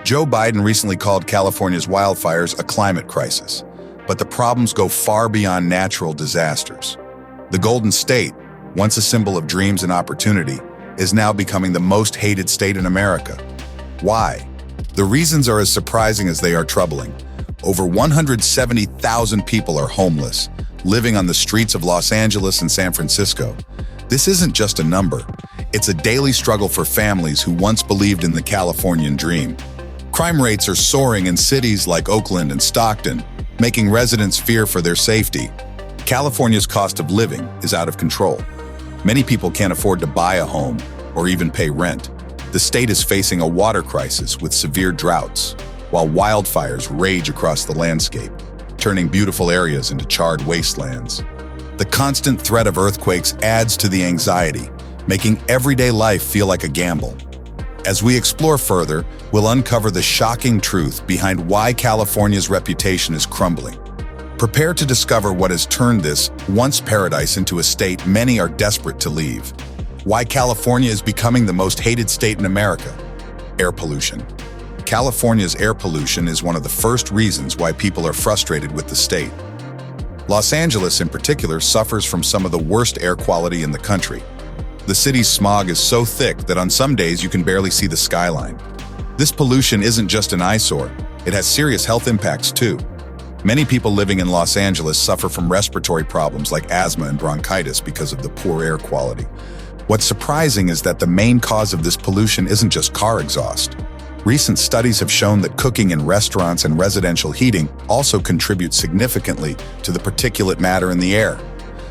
Joe Biden recently called California's wildfires a climate crisis, but the problems go far beyond natural disasters. The Golden State, once a symbol of dreams and opportunity, is now becoming the most hated state in America. Why? The reasons are as surprising as they are troubling. Over 170,000 people are homeless, living on the streets of Los Angeles and San Francisco. This isn't just a number. It's a daily struggle for families who once believed in the Californian dream. Crime rates are soaring in cities like Oakland and Stockton, making residents fear for their safety. California's cost of living is out of control. Many people can't afford to buy a home or even pay rent. The state is facing a water crisis with severe droughts, while wildfires rage across the landscape, turning beautiful areas into charred wastelands. The constant threat of earthquakes adds to the anxiety, making everyday life feel like a gamble. As we explore further, we'll uncover the shocking truth behind why California's reputation is crumbling. Prepare to discover what has turned this once paradise into a state many are desperate to leave. Why California is becoming the most hated state in America. Air pollution. California's air pollution is one of the first reasons why people are frustrated with the state. Los Angeles, in particular, suffers from some of the worst air quality in the country. The city's smog is so thick that on some days you can barely see the skyline. This pollution isn't just an eyesore, it has serious health impacts too. Many people living in Los Angeles suffer from respiratory problems like asthma and bronchitis because of the poor air quality. What's surprising is that the main cause of this pollution isn't just car exhaust. Recent studies have shown that cooking in restaurants and residential heating also contribute significantly to the particulate matter in the air.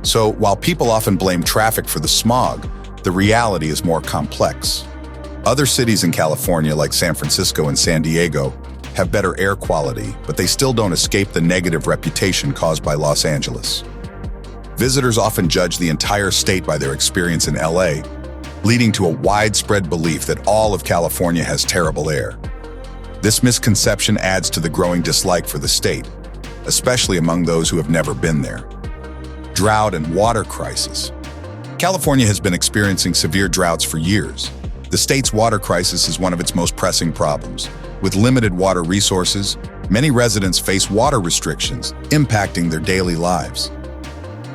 So, while people often blame traffic for the smog, the reality is more complex. Other cities in California, like San Francisco and San Diego, have better air quality, but they still don't escape the negative reputation caused by Los Angeles. Visitors often judge the entire state by their experience in LA, leading to a widespread belief that all of California has terrible air. This misconception adds to the growing dislike for the state, especially among those who have never been there. Drought and water crisis. California has been experiencing severe droughts for years. The state's water crisis is one of its most pressing problems. With limited water resources, many residents face water restrictions, impacting their daily lives.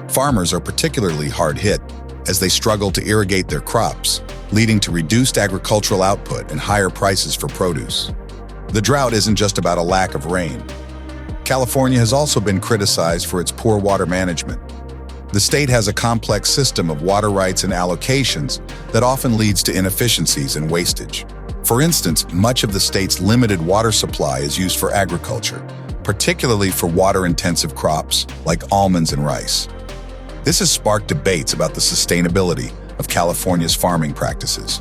Farmers are particularly hard hit as they struggle to irrigate their crops, leading to reduced agricultural output and higher prices for produce. The drought isn't just about a lack of rain. California has also been criticized for its poor water management. The state has a complex system of water rights and allocations that often leads to inefficiencies and wastage. For instance, much of the state's limited water supply is used for agriculture, particularly for water-intensive crops like almonds and rice. This has sparked debates about the sustainability of California's farming practices.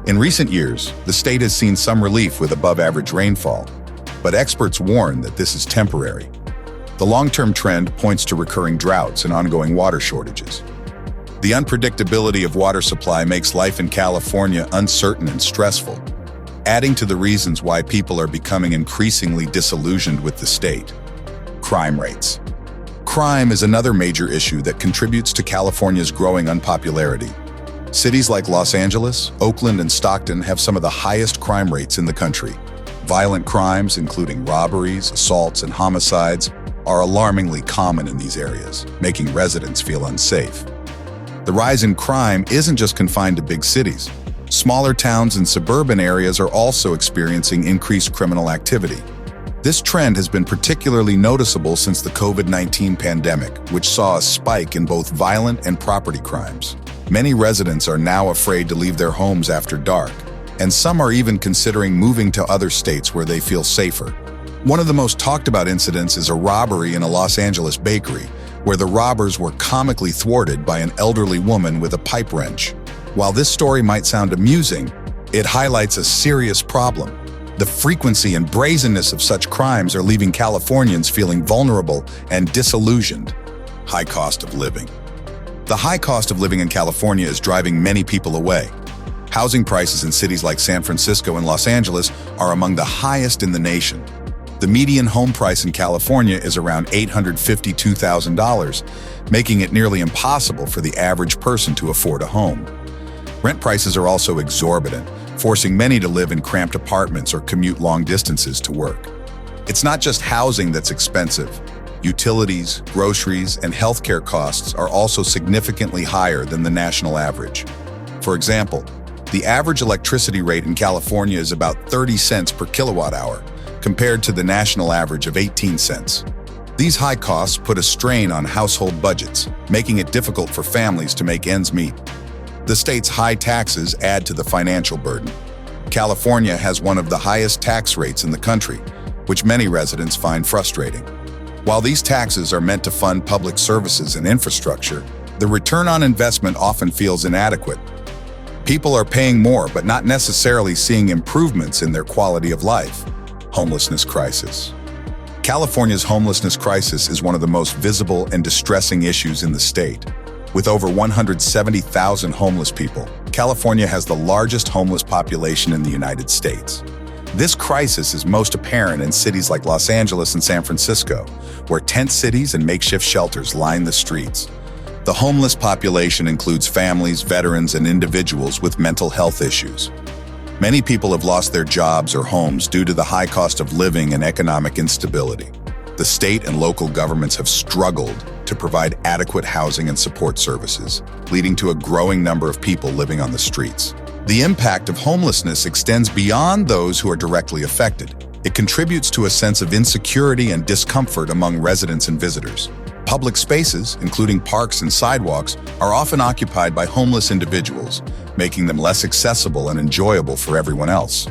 In recent years, the state has seen some relief with above-average rainfall, but experts warn that this is temporary. The long-term trend points to recurring droughts and ongoing water shortages. The unpredictability of water supply makes life in California uncertain and stressful, adding to the reasons why people are becoming increasingly disillusioned with the state. Crime rates. Crime is another major issue that contributes to California's growing unpopularity. Cities like Los Angeles, Oakland, and Stockton have some of the highest crime rates in the country. Violent crimes, including robberies, assaults, and homicides, are alarmingly common in these areas, making residents feel unsafe. The rise in crime isn't just confined to big cities. Smaller towns and suburban areas are also experiencing increased criminal activity. This trend has been particularly noticeable since the COVID-19 pandemic, which saw a spike in both violent and property crimes. Many residents are now afraid to leave their homes after dark, and some are even considering moving to other states where they feel safer. One of the most talked about incidents is a robbery in a Los Angeles bakery, where the robbers were comically thwarted by an elderly woman with a pipe wrench. While this story might sound amusing, it highlights a serious problem. The frequency and brazenness of such crimes are leaving Californians feeling vulnerable and disillusioned. High cost of living. The high cost of living in California is driving many people away. Housing prices in cities like San Francisco and Los Angeles are among the highest in the nation. The median home price in California is around $852,000, making it nearly impossible for the average person to afford a home. Rent prices are also exorbitant, forcing many to live in cramped apartments or commute long distances to work. It's not just housing that's expensive. Utilities, groceries, and healthcare costs are also significantly higher than the national average. For example, the average electricity rate in California is about 30 cents per kilowatt hour, compared to the national average of 18 cents. These high costs put a strain on household budgets, making it difficult for families to make ends meet. The state's high taxes add to the financial burden. California has one of the highest tax rates in the country, which many residents find frustrating. While these taxes are meant to fund public services and infrastructure, the return on investment often feels inadequate. People are paying more but not necessarily seeing improvements in their quality of life. Homelessness crisis. California's homelessness crisis is one of the most visible and distressing issues in the state. With over 170,000 homeless people, California has the largest homeless population in the United States. This crisis is most apparent in cities like Los Angeles and San Francisco, where tent cities and makeshift shelters line the streets. The homeless population includes families, veterans, and individuals with mental health issues. Many people have lost their jobs or homes due to the high cost of living and economic instability. The state and local governments have struggled to provide adequate housing and support services, leading to a growing number of people living on the streets. The impact of homelessness extends beyond those who are directly affected. It contributes to a sense of insecurity and discomfort among residents and visitors. Public spaces, including parks and sidewalks, are often occupied by homeless individuals, making them less accessible and enjoyable for everyone else.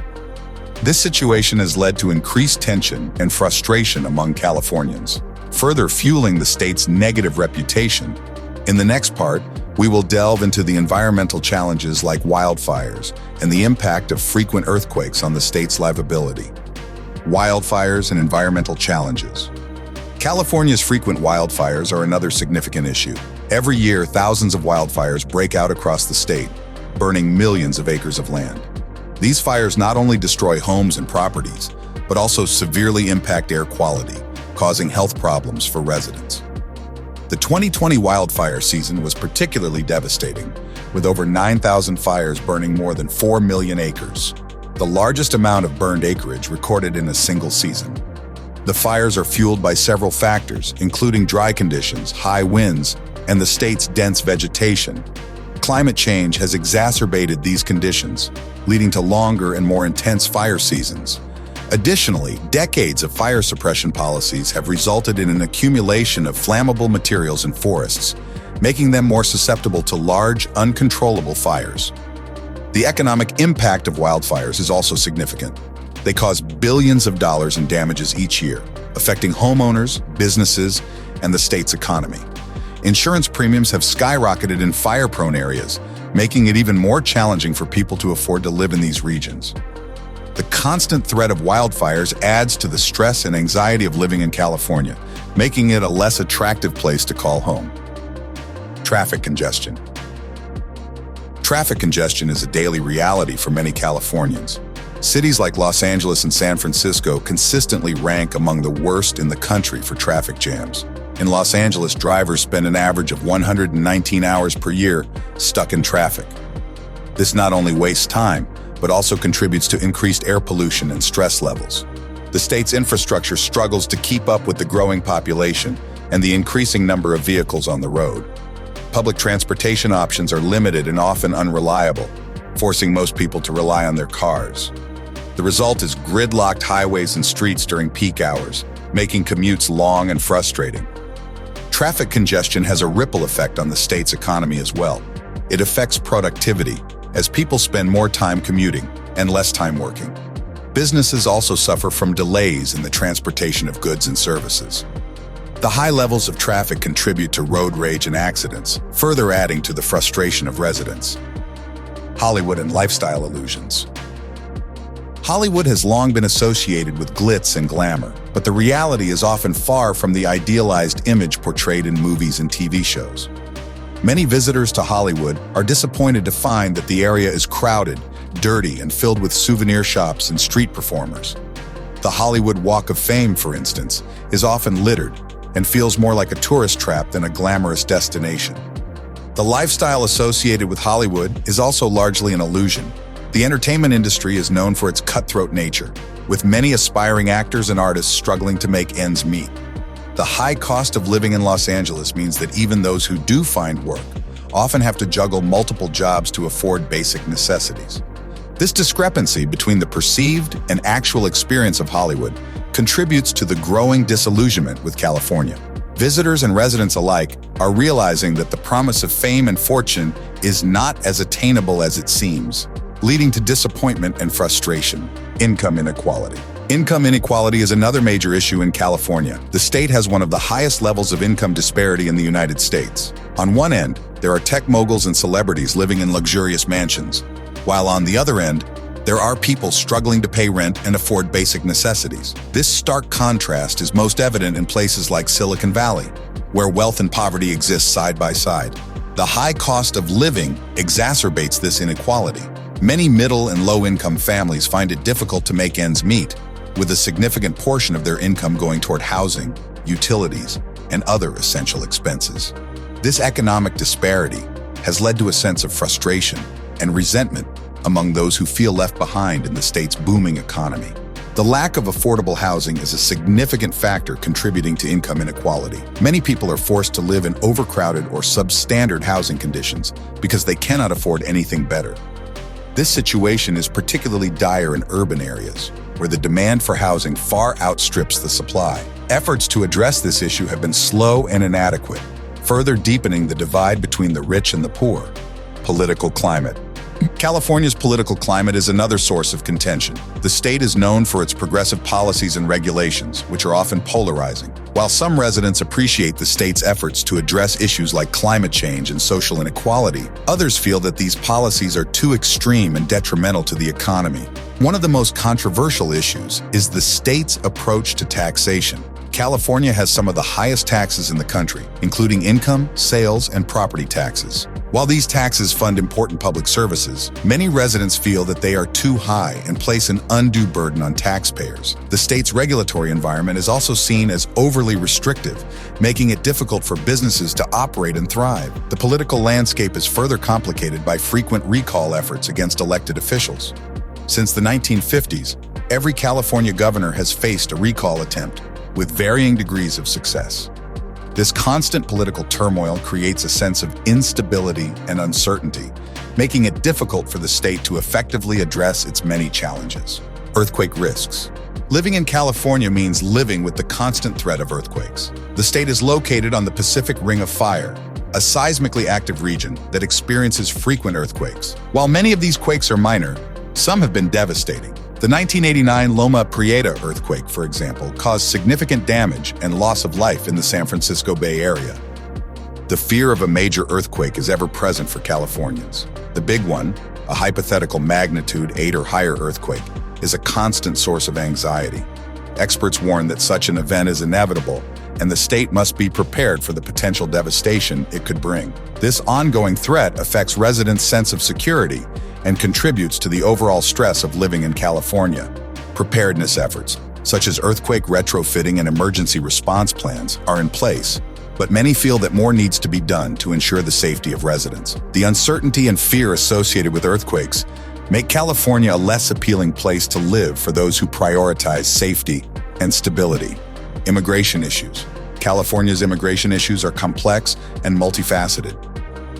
This situation has led to increased tension and frustration among Californians, further fueling the state's negative reputation. In the next part, we will delve into the environmental challenges like wildfires and the impact of frequent earthquakes on the state's livability. Wildfires and environmental challenges. California's frequent wildfires are another significant issue. Every year, thousands of wildfires break out across the state, burning millions of acres of land. These fires not only destroy homes and properties, but also severely impact air quality, causing health problems for residents. The 2020 wildfire season was particularly devastating, with over 9,000 fires burning more than 4 million acres, the largest amount of burned acreage recorded in a single season. The fires are fueled by several factors, including dry conditions, high winds, and the state's dense vegetation. Climate change has exacerbated these conditions, leading to longer and more intense fire seasons. Additionally, decades of fire suppression policies have resulted in an accumulation of flammable materials in forests, making them more susceptible to large, uncontrollable fires. The economic impact of wildfires is also significant. They cause billions of dollars in damages each year, affecting homeowners, businesses, and the state's economy. Insurance premiums have skyrocketed in fire-prone areas, making it even more challenging for people to afford to live in these regions. The constant threat of wildfires adds to the stress and anxiety of living in California, making it a less attractive place to call home. Traffic congestion. Traffic congestion is a daily reality for many Californians. Cities like Los Angeles and San Francisco consistently rank among the worst in the country for traffic jams. In Los Angeles, drivers spend an average of 119 hours per year stuck in traffic. This not only wastes time, but also contributes to increased air pollution and stress levels. The state's infrastructure struggles to keep up with the growing population and the increasing number of vehicles on the road. Public transportation options are limited and often unreliable, forcing most people to rely on their cars. The result is gridlocked highways and streets during peak hours, making commutes long and frustrating. Traffic congestion has a ripple effect on the state's economy as well. It affects productivity, as people spend more time commuting and less time working. Businesses also suffer from delays in the transportation of goods and services. The high levels of traffic contribute to road rage and accidents, further adding to the frustration of residents. Hollywood and lifestyle illusions. Hollywood has long been associated with glitz and glamour, but the reality is often far from the idealized image portrayed in movies and TV shows. Many visitors to Hollywood are disappointed to find that the area is crowded, dirty, and filled with souvenir shops and street performers. The Hollywood Walk of Fame, for instance, is often littered and feels more like a tourist trap than a glamorous destination. The lifestyle associated with Hollywood is also largely an illusion. The entertainment industry is known for its cutthroat nature, with many aspiring actors and artists struggling to make ends meet. The high cost of living in Los Angeles means that even those who do find work often have to juggle multiple jobs to afford basic necessities. This discrepancy between the perceived and actual experience of Hollywood contributes to the growing disillusionment with California. Visitors and residents alike are realizing that the promise of fame and fortune is not as attainable as it seems, leading to disappointment and frustration. Income inequality. Income inequality is another major issue in California. The state has one of the highest levels of income disparity in the United States. On one end, there are tech moguls and celebrities living in luxurious mansions, while on the other end, there are people struggling to pay rent and afford basic necessities. This stark contrast is most evident in places like Silicon Valley, where wealth and poverty exist side by side. The high cost of living exacerbates this inequality. Many middle and low-income families find it difficult to make ends meet, with a significant portion of their income going toward housing, utilities, and other essential expenses. This economic disparity has led to a sense of frustration and resentment among those who feel left behind in the state's booming economy. The lack of affordable housing is a significant factor contributing to income inequality. Many people are forced to live in overcrowded or substandard housing conditions because they cannot afford anything better. This situation is particularly dire in urban areas, where the demand for housing far outstrips the supply. Efforts to address this issue have been slow and inadequate, further deepening the divide between the rich and the poor. Political climate. California's political climate is another source of contention. The state is known for its progressive policies and regulations, which are often polarizing. While some residents appreciate the state's efforts to address issues like climate change and social inequality, others feel that these policies are too extreme and detrimental to the economy. One of the most controversial issues is the state's approach to taxation. California has some of the highest taxes in the country, including income, sales, and property taxes. While these taxes fund important public services, many residents feel that they are too high and place an undue burden on taxpayers. The state's regulatory environment is also seen as overly restrictive, making it difficult for businesses to operate and thrive. The political landscape is further complicated by frequent recall efforts against elected officials. Since the 1950s, every California governor has faced a recall attempt, with varying degrees of success. This constant political turmoil creates a sense of instability and uncertainty, making it difficult for the state to effectively address its many challenges. Earthquake risks. Living in California means living with the constant threat of earthquakes. The state is located on the Pacific Ring of Fire, a seismically active region that experiences frequent earthquakes. While many of these quakes are minor, some have been devastating. The 1989 Loma Prieta earthquake, for example, caused significant damage and loss of life in the San Francisco Bay Area. The fear of a major earthquake is ever present for Californians. The big one, a hypothetical magnitude 8 or higher earthquake, is a constant source of anxiety. Experts warn that such an event is inevitable, and the state must be prepared for the potential devastation it could bring. This ongoing threat affects residents' sense of security and contributes to the overall stress of living in California. Preparedness efforts, such as earthquake retrofitting and emergency response plans, are in place, but many feel that more needs to be done to ensure the safety of residents. The uncertainty and fear associated with earthquakes make California a less appealing place to live for those who prioritize safety and stability. Immigration issues. California's immigration issues are complex and multifaceted.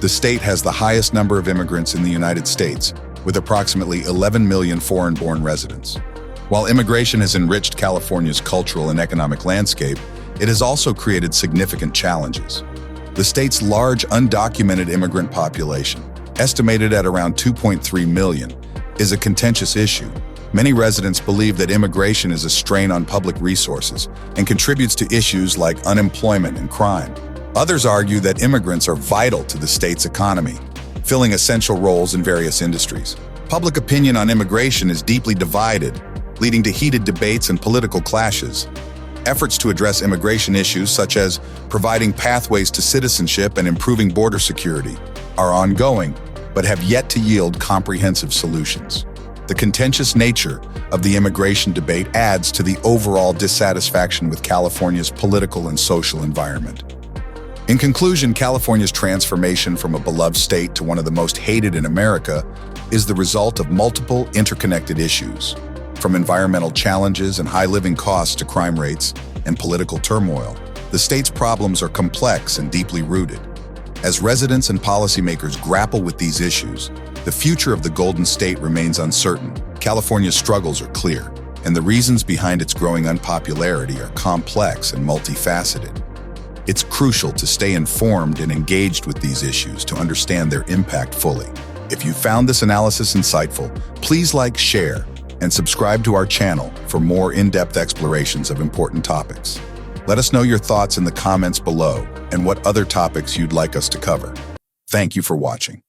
The state has the highest number of immigrants in the United States, with approximately 11 million foreign-born residents. While immigration has enriched California's cultural and economic landscape, it has also created significant challenges. The state's large undocumented immigrant population, estimated at around 2.3 million, is a contentious issue. Many residents believe that immigration is a strain on public resources and contributes to issues like unemployment and crime. Others argue that immigrants are vital to the state's economy, filling essential roles in various industries. Public opinion on immigration is deeply divided, leading to heated debates and political clashes. Efforts to address immigration issues, such as providing pathways to citizenship and improving border security, are ongoing, but have yet to yield comprehensive solutions. The contentious nature of the immigration debate adds to the overall dissatisfaction with California's political and social environment. In conclusion, California's transformation from a beloved state to one of the most hated in America is the result of multiple interconnected issues, from environmental challenges and high living costs to crime rates and political turmoil. The state's problems are complex and deeply rooted. As residents and policymakers grapple with these issues, the future of the Golden State remains uncertain. California's struggles are clear, and the reasons behind its growing unpopularity are complex and multifaceted. It's crucial to stay informed and engaged with these issues to understand their impact fully. If you found this analysis insightful, please like, share, and subscribe to our channel for more in-depth explorations of important topics. Let us know your thoughts in the comments below and what other topics you'd like us to cover. Thank you for watching.